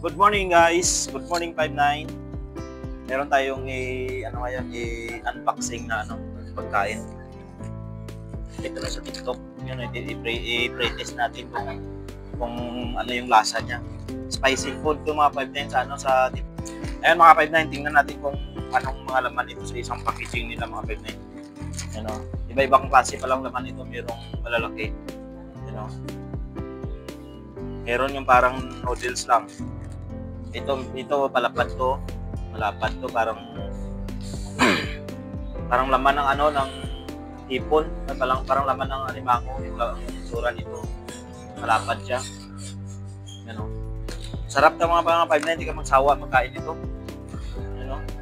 Good morning guys. Good morning 59. Meron tayong unboxing na pagkain. Ito na sa TikTok. Yun, i-pre-test natin kung ano yung lasa niya. Spicy food to mga 59 sa TikTok. Ayun mga 59, tingnan natin kung anong mga laman ito sa isang packaging nila mga 59. Ano, iba-ibang klase pa lang laman ito, merong malalaki. Meron yung parang noodles lang. Ito palapad to. Malapad to, parang laman ng hipon, parang laman ng alimango yung sura nito. Malapad siya. Sarap ka mga 5 na, hindi ka magsawa magkain ito.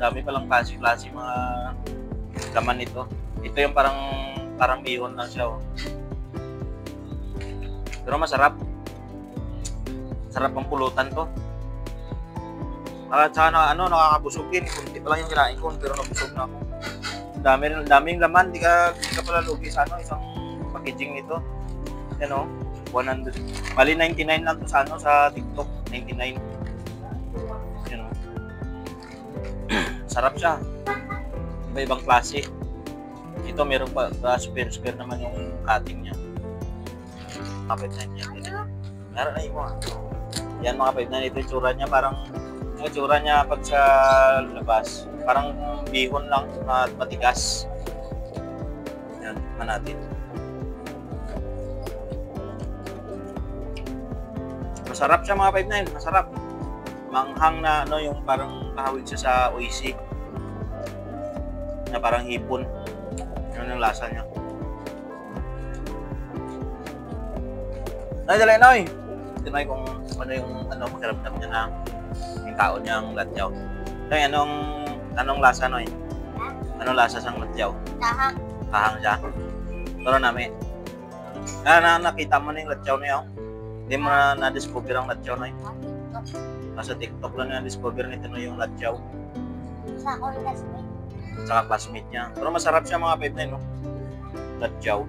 Dami palang klase mga laman nito. Ito yung parang bihon lang siya. Pero masarap. Sarap ang pulutan to. At sana nakakabusugin. Kunti pa lang yung kinain ko, pero nabusog na ako. Daming laman, di ka pala lugi sa isang packaging nito. 100. Bali 99 lang to sa TikTok, 99. Sarap siya. Iba-ibang klase. Ito meron pa square naman yung cutting niya. Kapit na niya. Meron na mo. Yan mga 5 na ito yung tsura niya, parang yung tsura niya pag sa labas, parang bihon lang at matigas. Yan, natin. Masarap siya mga 5-9, masarap. Manghang na yung parang kahawig siya sa oisi. Na parang hipon. Yun yung lasa niya. Dali, Noy! Ito na kung ano yung magkaramdam niya na yung kaon niyang latyaw. So, anong lasa, Noy? Anong lasa sang latyaw? Kahang. Kahang siya? Turo namin. Nakita mo na yung latyaw niya? Hindi mo na-discover ang latyaw, Noy? Nasa TikTok lang na-discover nito yung latyaw. Sa all classmate. Saka classmate niya. Pero masarap siya mga 5-9, no? Latyaw.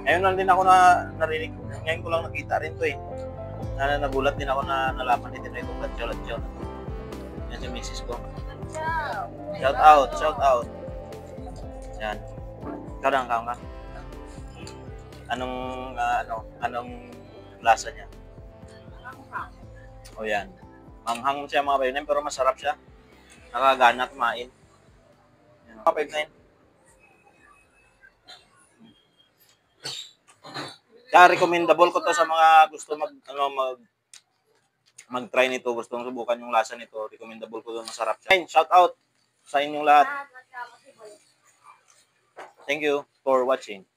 Ngayon lang din ako narinig. Ngayon ko lang nakita rin to nagulat din ako na nalaman nito na itong latyaw. Yan si misis ko. Shout out. Yan. Kadang ka. Anong lasa niya? O yan. Manghang siya mga 5-9 pero masarap siya. Nakagana kumain. Yan. Mga 5-9. Kaya recommendable ko to sa mga gusto mag-try nito, gustong subukan yung lasa nito. Recommendable ko to, masarap siya. Shout out sa inyong lahat. Thank you for watching.